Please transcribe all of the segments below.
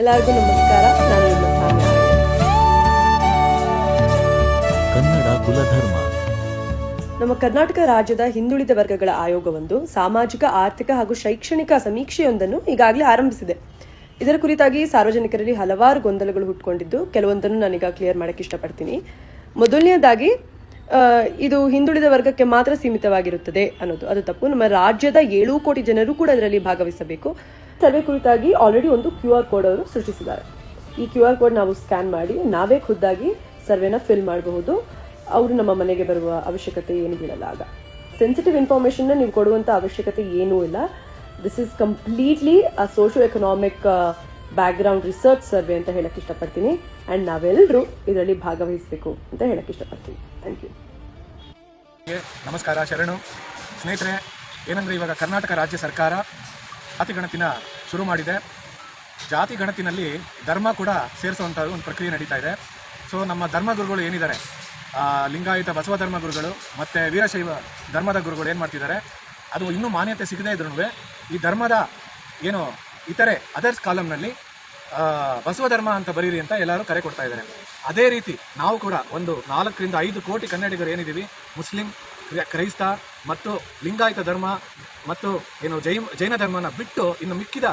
ಎಲ್ಲರಿಗೂ ನಮಸ್ಕಾರ. ನಾನು ನಿಮ್ಮ ಸಾಮ್ಯ. ಕನ್ನಡ ಕುಲಧರ್ಮ. ನಮ್ಮ ಕರ್ನಾಟಕ ರಾಜ್ಯದ ಹಿಂದುಳಿದ ವರ್ಗಗಳ ಆಯೋಗವೊಂದು ಸಾಮಾಜಿಕ, ಆರ್ಥಿಕ ಹಾಗೂ ಶೈಕ್ಷಣಿಕ ಸಮೀಕ್ಷೆಯೊಂದನ್ನು ಈಗಾಗಲೇ ಆರಂಭಿಸಿದೆ. ಇದರ ಕುರಿತಾಗಿ ಸಾರ್ವಜನಿಕರಲ್ಲಿ ಹಲವಾರು ಗೊಂದಲಗಳು ಹುಟ್ಟುಕೊಂಡಿದ್ದು, ಕೆಲವೊಂದನ್ನು ನಾನೀಗ ಕ್ಲಿಯರ್ ಮಾಡಕ್ಕೆ ಇಷ್ಟಪಡ್ತೀನಿ. ಮೊದಲನೆಯದಾಗಿ ಇದು ಹಿಂದುಳಿದ ವರ್ಗಕ್ಕೆ ಮಾತ್ರ ಸೀಮಿತವಾಗಿರುತ್ತದೆ ಅನ್ನೋದು ಅದು ತಪ್ಪು. ನಮ್ಮ ರಾಜ್ಯದ 7 ಕೋಟಿ ಜನರು ಕೂಡ ಇದರಲ್ಲಿ ಭಾಗವಹಿಸಬೇಕು. ಸರ್ವೆ ಕುರಿತಾಗಿ ಆಲ್ರೆಡಿ ಒಂದು QR ಕೋಡ್ ಅವರು ಸೃಷ್ಟಿಸಿದ್ದಾರೆ. ಈ QR ಕೋಡ್ ನಾವು ಸ್ಕ್ಯಾನ್ ಮಾಡಿ ನಾವೇ ಖುದ್ದಾಗಿ ಸರ್ವೆನ ಫಿಲ್ ಮಾಡಬಹುದು. ಅವರು ನಮ್ಮ ಮನೆಗೆ ಬರುವ ಅವಶ್ಯಕತೆ ಏನು ಬೀಳಲ್ಲ. ಆಗ ಸೆನ್ಸಿಟಿವ್ ಇನ್ಫಾರ್ಮೇಶನ್ ನೀವು ಕೊಡುವಂತ ಅವಶ್ಯಕತೆ ಏನೂ ಇಲ್ಲ. This is completely a socio economic background research survey ಅಂತ ಹೇಳಕ್ ಇಷ್ಟಪಡ್ತೀನಿ. ಅಂಡ್ ನಾವೆಲ್ಲರೂ ಇದರಲ್ಲಿ ಭಾಗವಹಿಸಬೇಕು ಅಂತ ಹೇಳಕ್ ಇಷ್ಟಪಡ್ತೀನಿ. Thank you. ನಮಸ್ಕಾರ, ಶರಣು ಸ್ನೇಹಿತರೆ. ಏನಂದರೆ ಇವಾಗ ಕರ್ನಾಟಕ ರಾಜ್ಯ ಸರ್ಕಾರ ಜಾತಿ ಗಣತಿನ ಶುರು ಮಾಡಿದೆ. ಜಾತಿ ಗಣತಿನಲ್ಲಿ ಧರ್ಮ ಕೂಡ ಸೇರಿಸುವಂಥ ಒಂದು ಪ್ರಕ್ರಿಯೆ ನಡೀತಾ ಇದೆ. ಸೊ ನಮ್ಮ ಧರ್ಮಗುರುಗಳು ಏನಿದ್ದಾರೆ, ಲಿಂಗಾಯತ ಬಸವ ಧರ್ಮಗುರುಗಳು ಮತ್ತು ವೀರಶೈವ ಧರ್ಮದ ಗುರುಗಳು ಏನು ಮಾಡ್ತಿದ್ದಾರೆ, ಅದು ಇನ್ನೂ ಮಾನ್ಯತೆ ಸಿಗದೇ ಇದ್ರೂ ಈ ಧರ್ಮದ ಏನು ಇತರೆ ಅದರ್ಸ್ ಕಾಲಮ್ನಲ್ಲಿ ಬಸವ ಧರ್ಮ ಅಂತ ಬರೀರಿ ಅಂತ ಎಲ್ಲರೂ ಕರೆ ಕೊಡ್ತಾ ಇದ್ದಾರೆ. ಅದೇ ರೀತಿ ನಾವು ಕೂಡ ಒಂದು 4 ರಿಂದ 5 ಕೋಟಿ ಕನ್ನಡಿಗರು ಏನಿದ್ದೀವಿ, ಮುಸ್ಲಿಂ, ಕ್ರೈಸ್ತ ಮತ್ತು ಲಿಂಗಾಯತ ಧರ್ಮ ಮತ್ತು ಏನು ಜೈನ ಧರ್ಮನ ಬಿಟ್ಟು ಇನ್ನು ಮಿಕ್ಕಿದ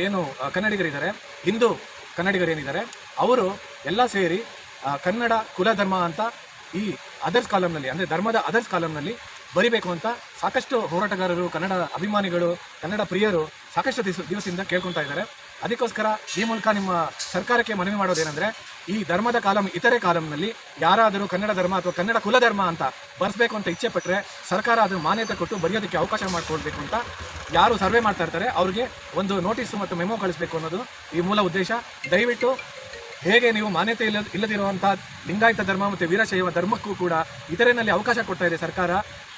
ಏನು ಕನ್ನಡಿಗರಿದ್ದಾರೆ, ಹಿಂದೂ ಕನ್ನಡಿಗರೇನಿದ್ದಾರೆ, ಅವರು ಎಲ್ಲ ಸೇರಿ ಕನ್ನಡ ಕುಲಧರ್ಮ ಅಂತ ಈ ಅದರ್ಸ್ ಕಾಲಮ್ನಲ್ಲಿ, ಅಂದರೆ ಧರ್ಮದ ಅದರ್ಸ್ ಕಾಲಮ್ನಲ್ಲಿ ಬರಿಬೇಕು ಅಂತ ಸಾಕಷ್ಟು ಹೋರಾಟಗಾರರು, ಕನ್ನಡ ಅಭಿಮಾನಿಗಳು, ಕನ್ನಡ ಪ್ರಿಯರು ಸಾಕಷ್ಟು ದಿವಸದಿಂದ ಕೇಳ್ಕೊತಾ ಇದ್ದಾರೆ. ಅದಕ್ಕೋಸ್ಕರ ಈ ಮೂಲಕ ನಿಮ್ಮ ಸರ್ಕಾರಕ್ಕೆ ಮನವಿ ಮಾಡೋದೇನೆಂದರೆ, ಈ ಧರ್ಮದ ಕಾಲಮ್ ಇತರೆ ಕಾಲಮ್ನಲ್ಲಿ ಯಾರಾದರೂ ಕನ್ನಡ ಧರ್ಮ ಅಥವಾ ಕನ್ನಡ ಕುಲಧರ್ಮ ಅಂತ ಬರೆಸಬೇಕು ಅಂತ ಇಚ್ಛೆ ಪಟ್ಟರೆ ಸರ್ಕಾರ ಅದು ಮಾನ್ಯತೆ ಕೊಟ್ಟು ಬರೆಯೋದಕ್ಕೆ ಅವಕಾಶ ಮಾಡಿಕೊಡ್ಬೇಕು ಅಂತ ಯಾರು ಸರ್ವೆ ಮಾಡ್ತಾ ಇರ್ತಾರೆ ಅವ್ರಿಗೆ ಒಂದು ನೋಟಿಸು ಮತ್ತು ಮೆಮೊ ಕಳಿಸಬೇಕು ಅನ್ನೋದು ಈ ಮೂಲ ಉದ್ದೇಶ. ದಯವಿಟ್ಟು ಹೇಗೆ ನೀವು ಮಾನ್ಯತೆ ಇಲ್ಲದಿರುವಂಥ ಲಿಂಗಾಯತ ಧರ್ಮ ಮತ್ತು ವೀರಶೈವ ಧರ್ಮಕ್ಕೂ ಕೂಡ ಇತರೆನಲ್ಲಿ ಅವಕಾಶ ಕೊಡ್ತಾ ಇದೆ ಸರ್ಕಾರ,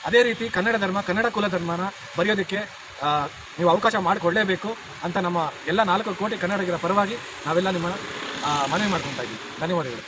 ಅದೇ ರೀತಿ ಕನ್ನಡ ಧರ್ಮ, ಕನ್ನಡ ಕುಲಧರ್ಮನ ಬರೆಯೋದಕ್ಕೆ ನೀವು ಅವಕಾಶ ಮಾಡಿಕೊಡಲೇಬೇಕು ಅಂತ ನಮ್ಮ ಎಲ್ಲ 4 ಕೋಟಿ ಕನ್ನಡಿಗರ ಪರವಾಗಿ ನಾವೆಲ್ಲ ನಿಮ್ಮ ಮನವಿ ಮಾಡ್ಕೊತಾ ಇದ್ದೀವಿ. ಧನ್ಯವಾದಗಳು.